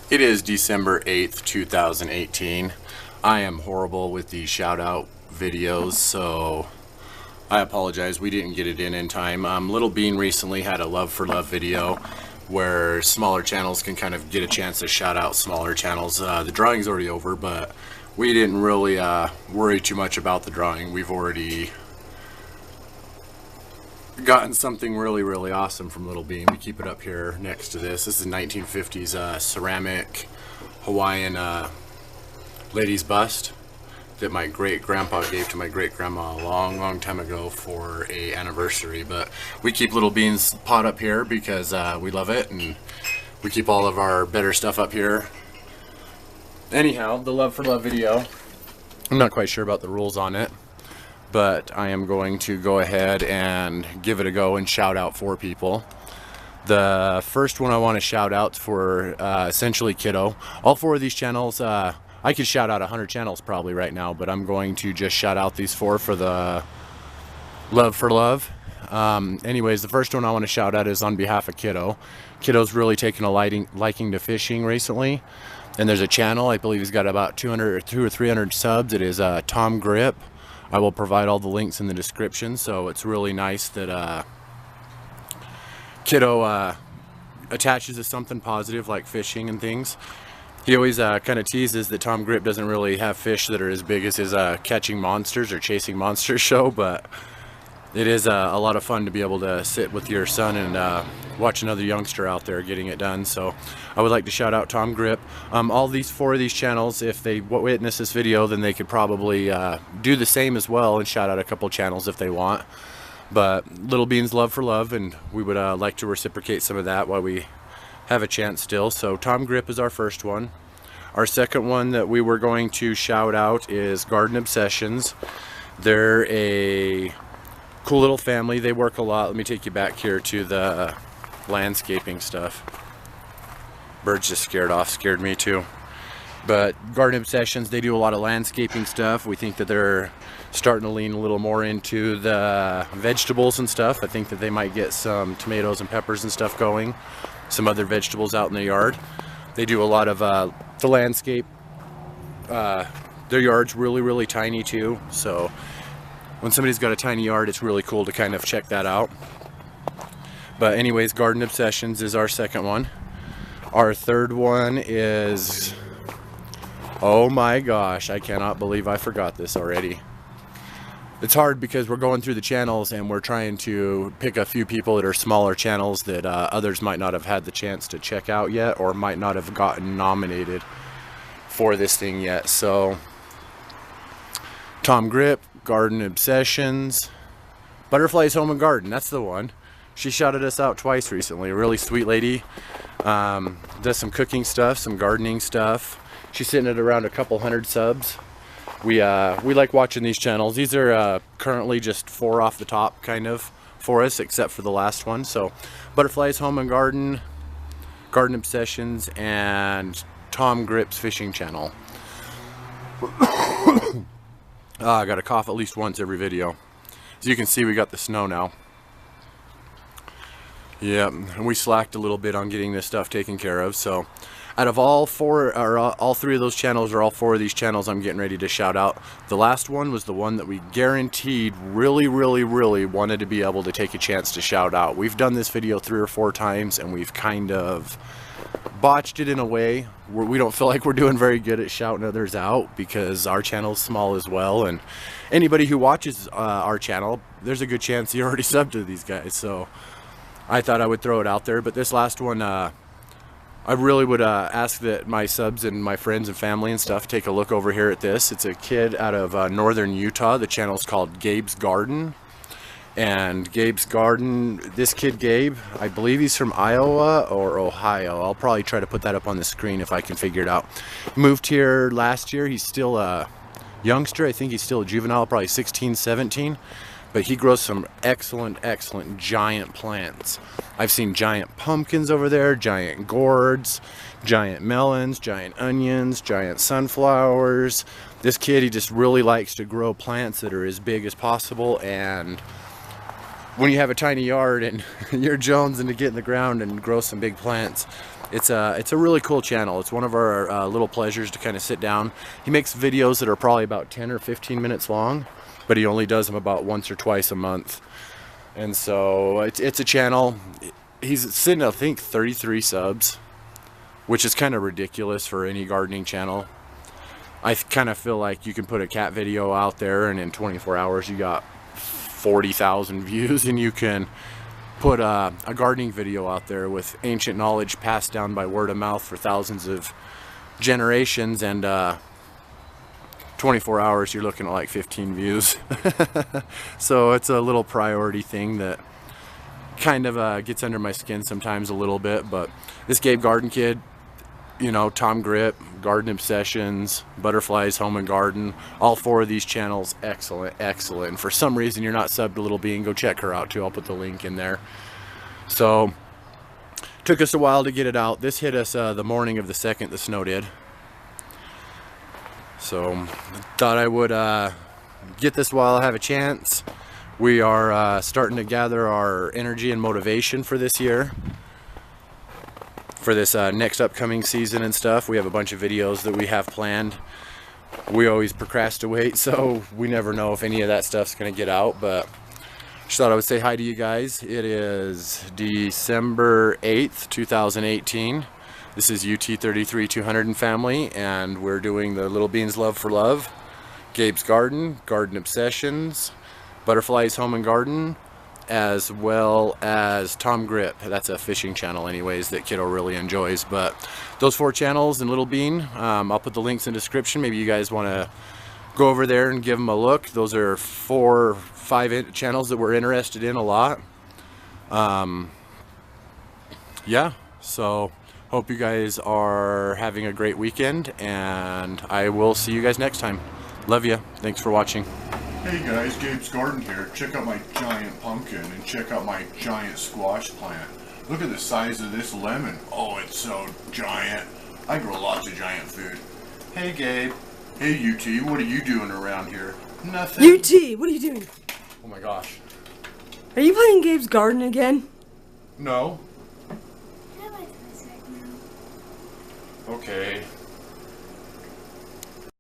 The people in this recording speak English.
It is December 8th, 2018. I am horrible with these shout out videos, so I apologize. We didn't get it in time. Little Bean recently had a Love for Love video where smaller channels can kind of get a chance to shout out smaller channels. The drawing's already over, but we didn't really worry too much about the drawing. We've already gotten something really awesome from Little Bean. We keep it up here next to this. This is a 1950s ceramic Hawaiian lady's bust that my great-grandpa gave to my great-grandma a long time ago for a anniversary. But we keep Little Bean's pot up here because we love it, and we keep all of our better stuff up here. Anyhow, the Love for Love video, I'm not quite sure about the rules on it, but I am going to go ahead and give it a go and shout out 4 people. The first one I want to shout out for essentially Kiddo. All 4 of these channels, I could shout out 100 channels probably right now, but I'm going to just shout out these 4 for the Love for Love. Anyways, the first one I want to shout out is on behalf of Kiddo. Kiddo's really taken a liking to fishing recently, and there's a channel, I believe he's got about 200 or 300 subs. It is Tom Grip. I will provide all the links in the description, so it's really nice that Kiddo attaches to something positive like fishing and things. He always kind of teases that Tom Grip doesn't really have fish that are as big as his Catching Monsters or Chasing Monsters show, but it is a lot of fun to be able to sit with your son and watch another youngster out there getting it done. So I would like to shout out Tom Grip. All these 4 of these channels, if they witness this video, then they could probably do the same as well and shout out a couple channels if they want. But Little Bean's Love for Love, and we would like to reciprocate some of that while we have a chance still. So Tom Grip is our first one. Our second one that we were going to shout out is Garden Obsessions. They're a cool little family. They work a lot. Let me take you back here to the landscaping stuff. Birds just scared me too. But Garden Obsessions, they do a lot of landscaping stuff. We think that they're starting to lean a little more into the vegetables and stuff. I think that they might get some tomatoes and peppers and stuff going, some other vegetables out in the yard. They do a lot of the landscape. Their yard's really tiny too, so when somebody's got a tiny yard, it's really cool to kind of check that out. But anyways, Garden Obsessions is our second one. Our third one is, oh my gosh, I cannot believe I forgot this already. It's hard because we're going through the channels and we're trying to pick a few people that are smaller channels that others might not have had the chance to check out yet, or might not have gotten nominated for this thing yet. So Tom Grip, Garden Obsessions, Butterflies Home and Garden, that's the one. She shouted us out twice recently. A really sweet lady. Does some cooking stuff, some gardening stuff. She's sitting at around a couple hundred subs. We like watching these channels. These are currently just 4 off the top kind of for us, except for the last one. So Butterflies Home and Garden, Garden Obsessions, and Tom Grip's fishing channel. I gotta cough at least once every video. As you can see, we got the snow now. Yeah, and we slacked a little bit on getting this stuff taken care of. So out of all 4, or all 3 of those channels, or all 4 of these channels I'm getting ready to shout out, the last one was the one that we guaranteed really wanted to be able to take a chance to shout out. We've done this video 3 or 4 times, and we've kind of botched it in a way where we don't feel like we're doing very good at shouting others out, because our channel's small as well, and anybody who watches our channel, there's a good chance you already subbed to these guys. So I thought I would throw it out there. But this last one, I really would ask that my subs and my friends and family and stuff take a look over here at this. It's a kid out of northern Utah. The channel's called Gabe's Garden. And Gabe's Garden, this kid Gabe, I believe he's from Iowa or Ohio. I'll probably try to put that up on the screen if I can figure it out. Moved here last year. He's still a youngster. I think he's still a juvenile, probably 16, 17. But he grows some excellent giant plants. I've seen giant pumpkins over there, giant gourds, giant melons, giant onions, giant sunflowers. This kid, he just really likes to grow plants that are as big as possible. And when you have a tiny yard and you're jonesing to get in the ground and grow some big plants, It's a really cool channel. It's one of our little pleasures to kind of sit down. He makes videos that are probably about 10 or 15 minutes long, but he only does them about once or twice a month. And so it's a channel. He's sitting at, I think, 33 subs, which is kind of ridiculous for any gardening channel. I kind of feel like you can put a cat video out there and in 24 hours you got 40,000 views, and you can put a gardening video out there with ancient knowledge passed down by word of mouth for thousands of generations, and 24 hours you're looking at like 15 views. So it's a little priority thing that kind of gets under my skin sometimes a little bit. But this Gabe Garden Kid, you know, Tom Grip, Garden Obsessions, Butterflies Home and Garden, all 4 of these channels, excellent. And for some reason you're not subbed to Little Bean, go check her out too. I'll put the link in there. So took us a while to get it out. This hit us the morning of the 2nd, the snow did. So thought I would get this while I have a chance. We are starting to gather our energy and motivation for this year, for this next upcoming season and stuff. We have a bunch of videos that we have planned. We always procrastinate, so we never know if any of that stuff's gonna get out, but just thought I would say hi to you guys. It is December 8th, 2018. This is UT33200 and family, and we're doing the Little Beans Love for Love, Gabe's Garden, Garden Obsessions, Butterflies Home and Garden, as well as Tom Grip. That's a fishing channel anyways that kiddo really enjoys. But those 4 channels and Little Bean, I'll put the links in the description. Maybe you guys want to go over there and give them a look. Those are 4 or 5 channels that we're interested in a lot. Yeah, so hope you guys are having a great weekend, and I will see you guys next time. Love you. Thanks for watching. Hey guys, Gabe's Garden here. Check out my giant pumpkin and check out my giant squash plant. Look at the size of this lemon. Oh, it's so giant. I grow lots of giant food. Hey Gabe. Hey UT, what are you doing around here? Nothing. UT, what are you doing? Oh my gosh. Are you playing Gabe's Garden again? No. I like this right now. Okay.